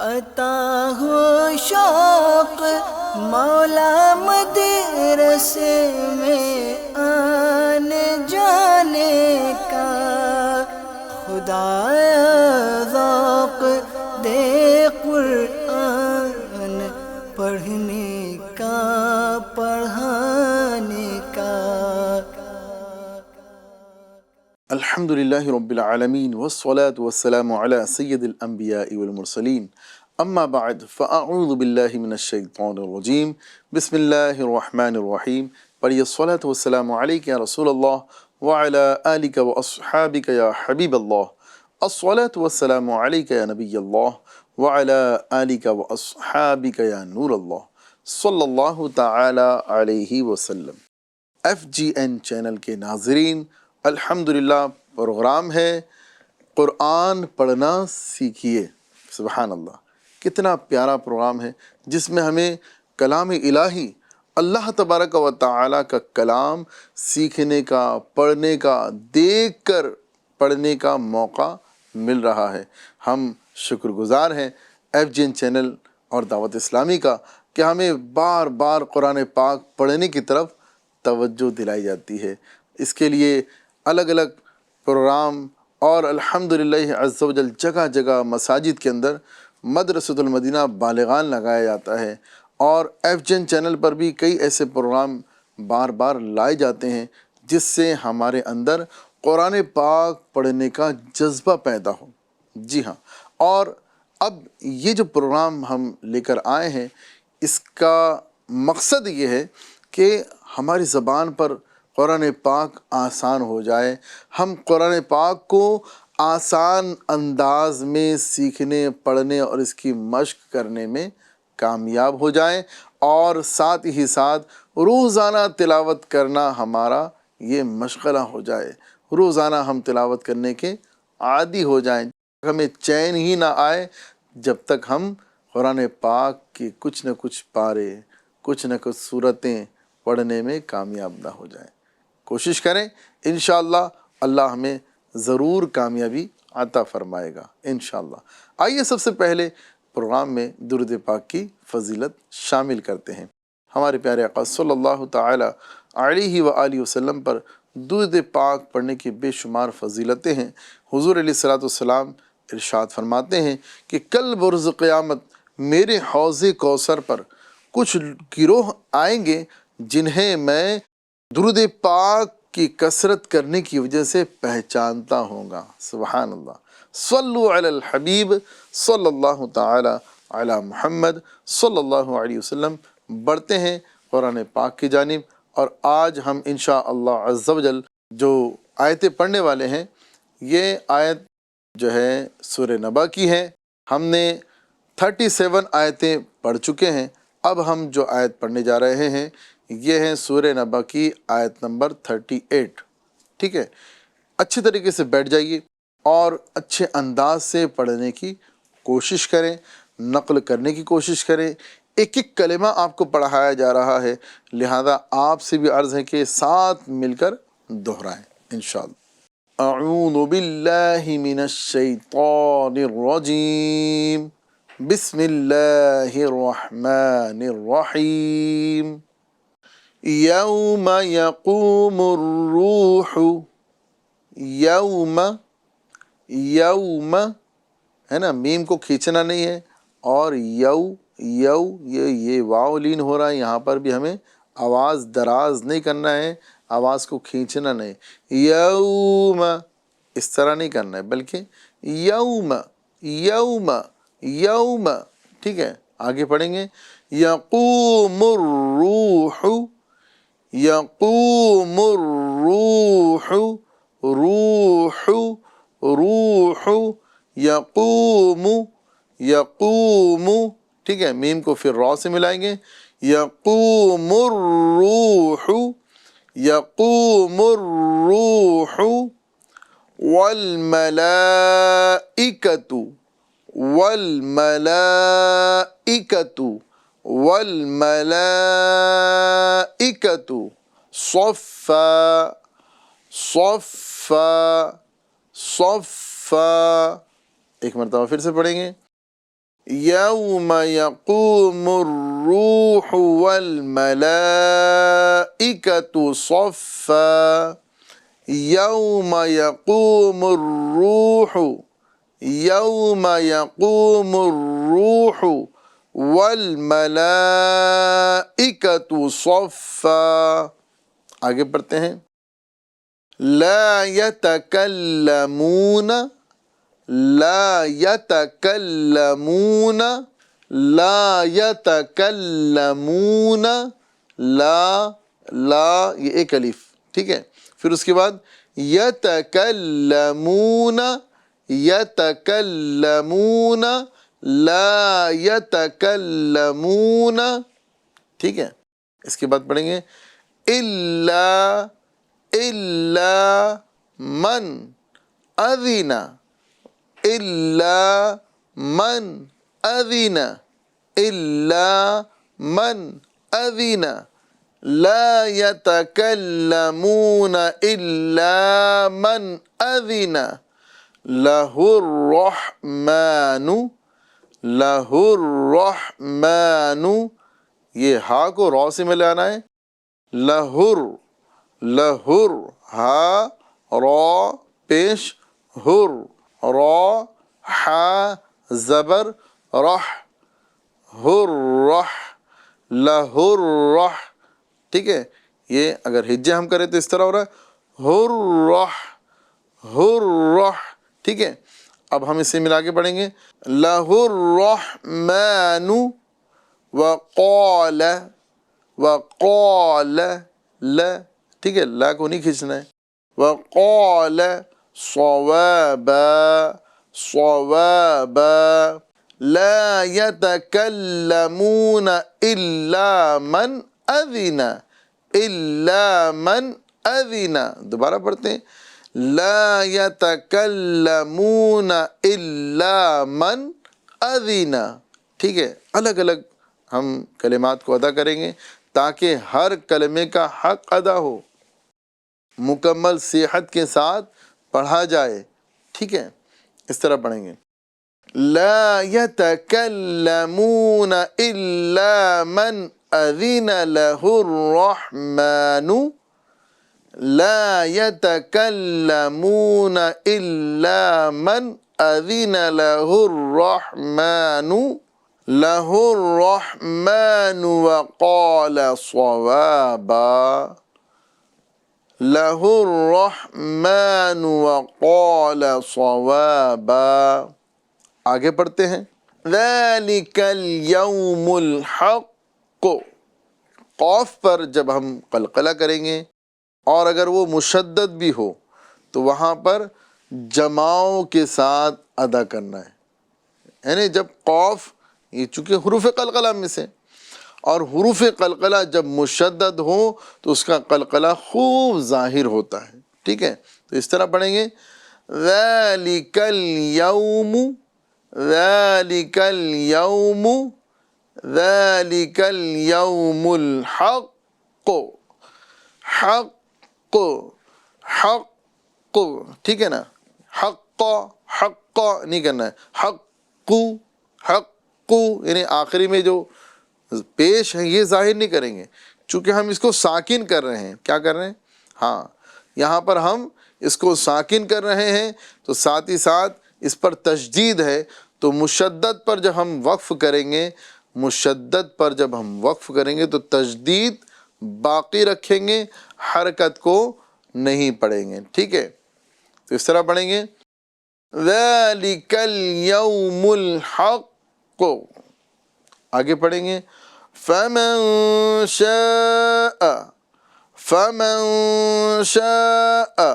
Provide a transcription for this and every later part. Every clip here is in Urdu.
عطا ہو شوق مولا مدرسے میں آنے جانے کا، خدایا ذوق دے قرآن پڑھنے کا، پڑھانے کا۔ الحمد للہ رب العالمین والصلاة والسلام علی سید الانبیاء والمرسلین، اما بعد فاعوذ باللہ من الشیطان الرجیم، بسم اللہ الرحمن الرحیم۔ پڑھیے الصلاة والسلام علیک یا رسول اللہ وعلی آلک واصحابک یا حبیب اللہ، الصلاة والسلام علیک یا نبی اللہ وعلی آلک واصحابک یا نور اللہ، صلی اللہ تعالی علیہ وسلم۔ FGN چینل کے ناظرین، الحمدللہ پروگرام ہے قرآن پڑھنا سیکھیے۔ سبحان اللہ، کتنا پیارا پروگرام ہے جس میں ہمیں کلام الہی، اللہ تبارک و تعالی کا کلام سیکھنے کا، پڑھنے کا، دیکھ کر پڑھنے کا موقع مل رہا ہے۔ ہم شکر گزار ہیں FGN چینل اور دعوت اسلامی کا کہ ہمیں بار بار قرآن پاک پڑھنے کی طرف توجہ دلائی جاتی ہے۔ اس کے لیے الگ الگ پروگرام اور الحمدللہ عز و جل جگہ جگہ مساجد کے اندر مدرسۃ المدینہ بالغان لگایا جاتا ہے، اور FGN چینل پر بھی کئی ایسے پروگرام بار بار لائے جاتے ہیں جس سے ہمارے اندر قرآن پاک پڑھنے کا جذبہ پیدا ہو۔ جی ہاں، اور اب یہ جو پروگرام ہم لے کر آئے ہیں، اس کا مقصد یہ ہے کہ ہماری زبان پر قرآن پاک آسان ہو جائے، ہم قرآن پاک کو آسان انداز میں سیکھنے، پڑھنے اور اس کی مشق کرنے میں کامیاب ہو جائیں، اور ساتھ ہی ساتھ روزانہ تلاوت کرنا ہمارا یہ مشغلہ ہو جائے، روزانہ ہم تلاوت کرنے کے عادی ہو جائیں، ہمیں چین ہی نہ آئے جب تک ہم قرآن پاک کی کچھ نہ کچھ پارے، کچھ نہ کچھ صورتیں پڑھنے میں کامیاب نہ ہو جائیں۔ کوشش کریں، انشاءاللہ اللہ ہمیں ضرور کامیابی عطا فرمائے گا انشاءاللہ۔ آئیے سب سے پہلے پروگرام میں درود پاک کی فضیلت شامل کرتے ہیں۔ ہمارے پیارے آقا صلی اللہ تعالی علیہ وآلہ وسلم پر درود پاک پڑھنے کی بے شمار فضیلتیں ہیں۔ حضور علیہ الصلوۃ والسلام ارشاد فرماتے ہیں کہ کل بروز قیامت میرے حوض کوثر پر کچھ گروہ آئیں گے جنہیں میں درود پاک کی کثرت کرنے کی وجہ سے پہچانتا ہوں گا۔ سبحان اللہ، صلو علی الحبیب صلی اللہ تعالی علی محمد صلی اللہ علیہ وسلم۔ بڑھتے ہیں قرآن پاک کی جانب، اور آج ہم انشاءاللہ عز و جل جو آیتیں پڑھنے والے ہیں، یہ آیت جو ہے سورہ نبا کی ہے۔ ہم نے 37 آیتیں پڑھ چکے ہیں، اب ہم جو آیت پڑھنے جا رہے ہیں یہ ہیں سورہ نبا کی آیت نمبر 38۔ ٹھیک ہے، اچھے طریقے سے بیٹھ جائیے اور اچھے انداز سے پڑھنے کی کوشش کریں، نقل کرنے کی کوشش کریں۔ ایک ایک کلمہ آپ کو پڑھایا جا رہا ہے، لہذا آپ سے بھی عرض ہے کہ ساتھ مل کر دہرائیں انشاءاللہ۔ اعوذ باللہ من الشیطان الرجیم، بسم اللہ الرحمن الرحیم۔ یوم یقوم الروح، یوم ہے نا، میم کو کھینچنا نہیں ہے، اور یہ واو لین ہو رہا ہے، یہاں پر بھی ہمیں آواز دراز نہیں کرنا ہے، آواز کو کھینچنا نہیں، یوم اس طرح نہیں کرنا ہے، بلکہ یوم یوم یوم۔ ٹھیک ہے، آگے پڑھیں گے، یقوم الروح، یقوم الروح، روح روح، یقوم یقوم۔ ٹھیک ہے، میم کو پھر را سے ملائیں گے، یقوم الروح، یقوم الروح والملائکۃ، والملائکۃ، والملائکۃ صفا، صفا صفا۔ ایک مرتبہ پھر سے پڑھیں گے، یوم یقوم الروح والملائکۃ صفا، یوم یقوم الروح، یوم یقوم الروح والملائکۃ صفا۔ آگے پڑھتے ہیں، لا یتکلمون، لا یتکلمون، لا یتکلمون، لا یہ ایک الف، ٹھیک ہے، پھر اس کے بعد یتکلمون، یتکلمون، لا یتکلمون، ٹھیک ہے، اس کے بعد پڑھیں گے الا من اذن، الا من اذن، الا من اذن، لا يتكلمون الا من اذن له الرحمن، له الرحمن، یہ ہا کو را سے ملانا ہے، لہر، لہر، ہا را پیش ہر، را ہا زبر رح، ہر رح، لہر رح، ٹھیک ہے، یہ اگر ہجے ہم کریں تو اس طرح ہو رہا ہے ہر رح، ہر رح، ٹھیک ہے، اب ہم اسے ملا کے پڑھیں گے لہ الرحمن وقال، وقال، ٹھیک ہے، لا کو نہیں کھینچنا ہے، وقال صوابا، صوابا، لا يتكلمون الا من اذن، الا من اذن، دوبارہ پڑھتے ہیں لا يتكلمون الا من اذن، ٹھیک ہے، الگ الگ ہم کلمات کو ادا کریں گے تاکہ ہر کلمے کا حق ادا ہو، مکمل صحت کے ساتھ پڑھا جائے، ٹھیک ہے، اس طرح پڑھیں گے لا يتكلمون الا من اذن له الرحمن، لا يتكلمون الا من اذن له الرحمن، له الرحمن وقال صوابا، له الرحمن وقال صوابا۔ آگے پڑھتے ہیں ذلك اليوم الحق، قاف پر جب ہم قلقلہ کریں گے اور اگر وہ مشدد بھی ہو تو وہاں پر جماؤں کے ساتھ ادا کرنا ہے، یعنی جب قاف، یہ چونکہ حروف قلقلہ میں سے، اور حروف قلقلہ جب مشدد ہو تو اس کا قلقلہ خوب ظاہر ہوتا ہے، ٹھیک ہے، تو اس طرح پڑھیں گے ذالک اليوم، ذالک اليوم، ذالک اليوم الحق، حق، حق، ٹھیک ہے نا، حق، حق نہیں کرنا ہے، حق، حق، یعنی آخری میں جو پیش ہے یہ ظاہر نہیں کریں گے، چونکہ ہم اس کو ساکن کر رہے ہیں، کیا کر رہے ہیں، ہاں یہاں پر ہم اس کو ساکن کر رہے ہیں تو ساتھ ہی ساتھ اس پر تشدید ہے، تو مشدد پر جب ہم وقف کریں گے، مشدد پر جب ہم وقف کریں گے تو تشدید باقی رکھیں گے، حرکت کو نہیں پڑھیں گے، ٹھیک ہے، تو اس طرح پڑھیں گے ذالک اليوم الحق، آگے پڑھیں گے فمن شاء، فمن شاء،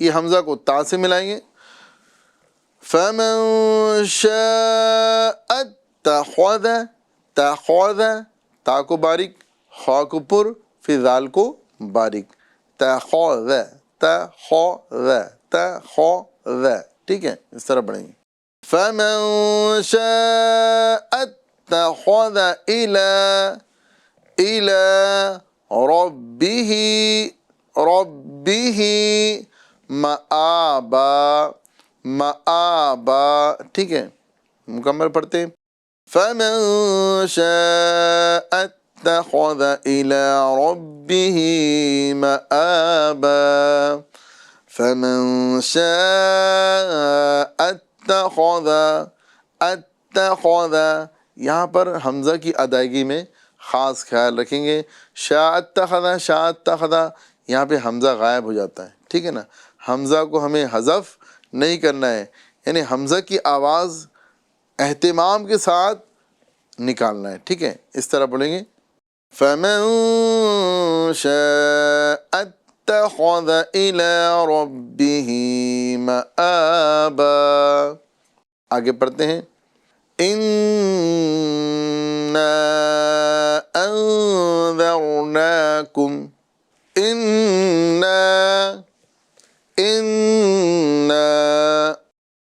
یہ حمزہ کو تا سے ملائیں گے فمن شاء اتخذ، تخذ، تا کو باریک، خا کو پر، پھر ذال کو باریک، تخذ، تخذ، تخذ، ٹھیک ہے، اس طرح پڑھیں گے فمن شاء اتخذ إلى ربه، ربه مآبا، مآبا، ٹھیک ہے، مکمل پڑھتے ہیں. فَمَن شَاءَ اتَّخَذَ إِلَىٰ رَبِّهِ مَآبًا. فَمَن شَاءَ اتَّخَذَ یہاں پر حمزہ کی ادائیگی میں خاص خیال رکھیں گے. شاء اتخذ یہاں پہ حمزہ غائب ہو جاتا ہے. ٹھیک ہے نا، حمزہ کو ہمیں حذف نہیں کرنا ہے، یعنی حمزہ کی آواز اہتمام کے ساتھ نکالنا ہے. ٹھیک ہے، اس طرح بولیں گے فَمَن شَاءَ اتَّخَذَ إِلَىٰ رَبِّهِ مَآبًا. آگے پڑھتے ہیں إِنَّا أَنذَرْنَاكُمْ.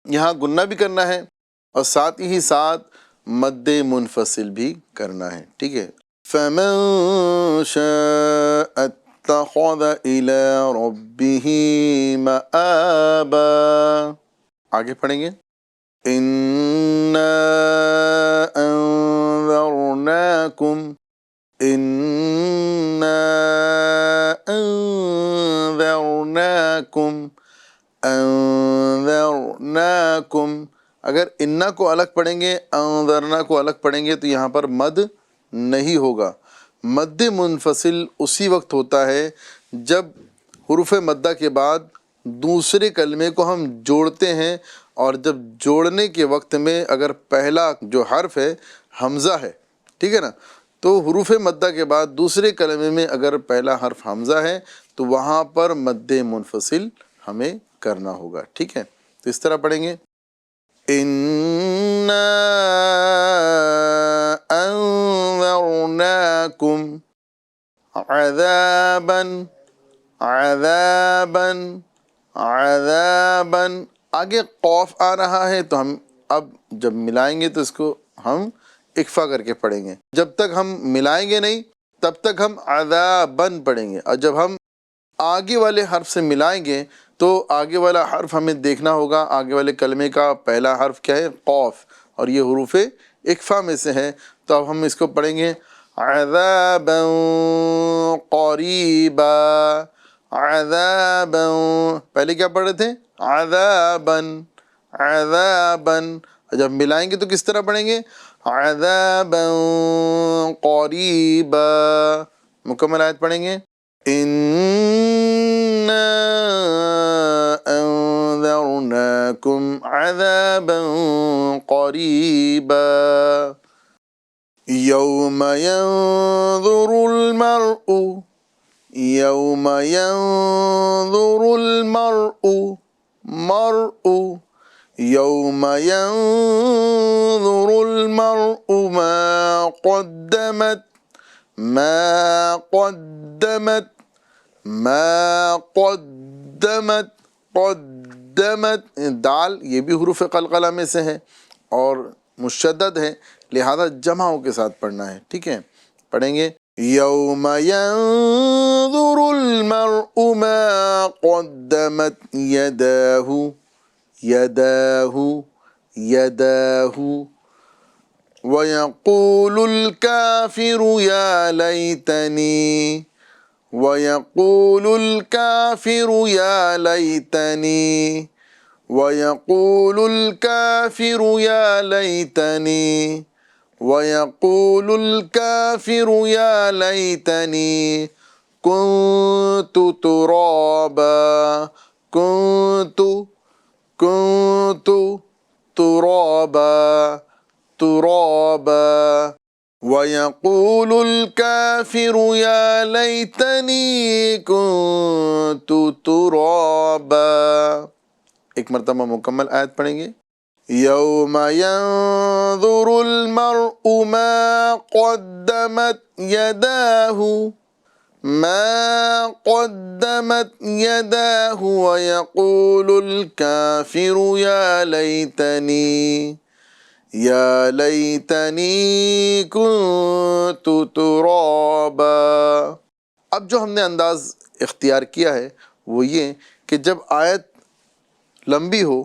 یہاں گنہ بھی کرنا ہے اور ساتھ ہی ساتھ مد منفصل بھی کرنا ہے. ٹھیک ہے، فَمَن شَاءَ اتَّخَذَ إِلَىٰ رَبِّهِ مَآبًا. آگے پڑھیں گے إِنَّا أَنذَرْنَاكُمْ. إِنَّا أَنذَرْنَاكُمْ. اگر اِنَّا کو الگ پڑھیں گے، انذرنا کو الگ پڑھیں گے تو یہاں پر مد نہیں ہوگا. مد منفصل اسی وقت ہوتا ہے جب حروف مدہ کے بعد دوسرے کلمے کو ہم جوڑتے ہیں، اور جب جوڑنے کے وقت میں اگر پہلا جو حرف ہے حمزہ ہے، ٹھیک ہے نا، تو حروف مدہ کے بعد دوسرے کلمے میں اگر پہلا حرف حمزہ ہے تو وہاں پر مد منفصل ہمیں کرنا ہوگا. ٹھیک ہے، تو اس طرح پڑھیں گے إِنَّا أَنذَرْنَاكُمْ عَذَابًا. آگے قوف آ رہا ہے تو ہم اب جب ملائیں گے تو اس کو ہم اکفا کر کے پڑھیں گے. جب تک ہم ملائیں گے نہیں تب تک ہم عذابً پڑھیں گے، اور جب ہم آگے والے حرف سے ملائیں گے تو آگے والا حرف ہمیں دیکھنا ہوگا. آگے والے کلمے کا پہلا حرف کیا ہے؟ قوف، اور یہ حروف اکفا میں سے ہے. تو اب ہم اس کو پڑھیں گے عذابًا قریبا. عذابًا، پہلے کیا پڑھ رہے تھے؟ عذابًا. جب ملائیں گے تو کس طرح پڑھیں گے؟ عذابًا قریبا. مکمل آیت پڑھیں گے إِنَّا أَنذَرْنَاكُمْ عَذَابًا قَرِيبًا. يَوْمَ يَنظُرُ الْمَرْءُ يَوْمَ يَنظُرُ الْمَرْءُ مَا قدمت. دال یہ بھی حروف قلقلہ میں سے ہے اور مشدد ہے، لہذا جمعوں کے ساتھ پڑھنا ہے. ٹھیک ہے، پڑھیں گے یوم ينظر المرء ما قدمت يداه ويقول الكافر يا ليتني ويقول الكافر يا ليتني ويقول الكافر يا ليتني ويقول الكافر يا ليتني كنت ترابا كنت ترابا ويقول الكافر يا ليتني كنت ترابا. ایک مرتبہ مکمل آیت پڑھیں گے یوم ينظر المرء ما قدمت يداه ويقول الكافر يا ليتني كنت ترابا. اب جو ہم نے انداز اختیار کیا ہے وہ یہ کہ جب آیت لمبی ہو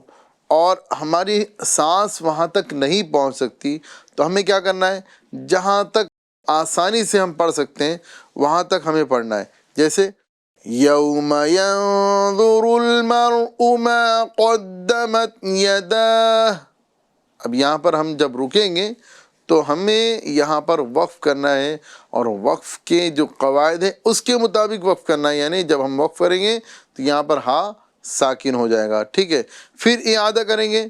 اور ہماری سانس وہاں تک نہیں پہنچ سکتی، تو ہمیں کیا کرنا ہے؟ جہاں تک آسانی سے ہم پڑھ سکتے ہیں وہاں تک ہمیں پڑھنا ہے. جیسے یوم ینظر المرء ما قدمت یداہ. اب یہاں پر ہم جب رکیں گے تو ہمیں یہاں پر وقف کرنا ہے، اور وقف کے جو قواعد ہیں اس کے مطابق وقف کرنا ہے. یعنی جب ہم وقف کریں گے تو یہاں پر ہا ساکن ہو جائے گا، ٹھیک ہے. پھر اعادہ کریں گے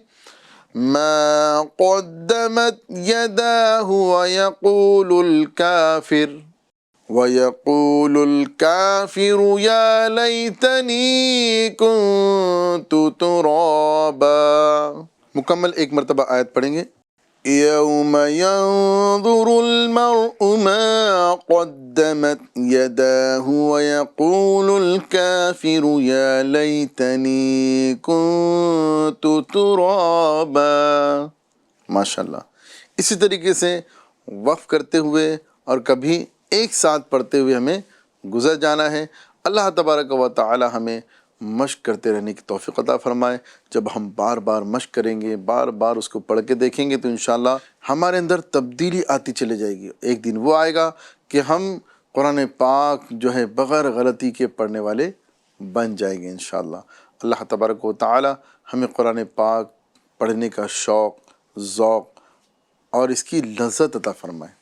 ما قدمت یداہ ویقول الکافر وَيَقُولُ الْكَافِرُ يَا لَيْتَنِي كُنْتُ تُرَابًا. مکمل ایک مرتبہ آیت پڑھیں گے. يَوْمَ يَنظُرُ الْمَرْءُ مَا قَدَّمَتْ يَدَاهُ وَيَقُولُ الْكَافِرُ يَا لَيْتَنِي كُنْتُ تُرَابًا. ماشاءاللہ. اسی طریقے سے وقف کرتے ہوئے اور کبھی ایک ساتھ پڑھتے ہوئے ہمیں گزر جانا ہے. اللہ تبارک و تعالی ہمیں مشق کرتے رہنے کی توفیق عطا فرمائے. جب ہم بار بار مشق کریں گے، بار بار اس کو پڑھ کے دیکھیں گے، تو انشاءاللہ ہمارے اندر تبدیلی آتی چلے جائے گی. ایک دن وہ آئے گا کہ ہم قرآن پاک جو ہے بغیر غلطی کے پڑھنے والے بن جائیں گے انشاءاللہ. اللہ تبارک و تعالی ہمیں قرآن پاک پڑھنے کا شوق، ذوق اور اس کی لذت عطا فرمائے.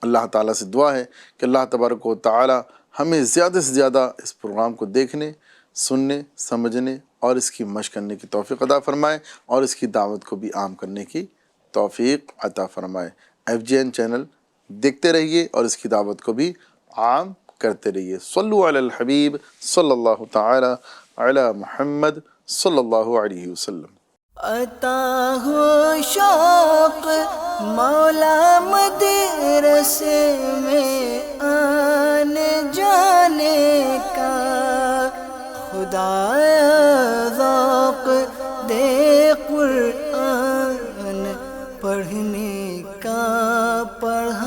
اللہ تعالیٰ سے دعا ہے کہ اللہ تبارک و تعالی ہمیں زیادہ سے زیادہ اس پروگرام کو دیکھنے، سننے، سمجھنے اور اس کی مشق کرنے کی توفیق عطا فرمائے، اور اس کی دعوت کو بھی عام کرنے کی توفیق عطا فرمائے. FGN چینل دیکھتے رہیے اور اس کی دعوت کو بھی عام کرتے رہیے. صلو علی الحبیب صلی اللہ تعالی علی محمد صلی اللہ علیہ وسلم. عطا ہو شوق مولا مدرسے میں آنے جانے کا، خدایا ذوق دے قرآن پڑھنے کا، پڑھا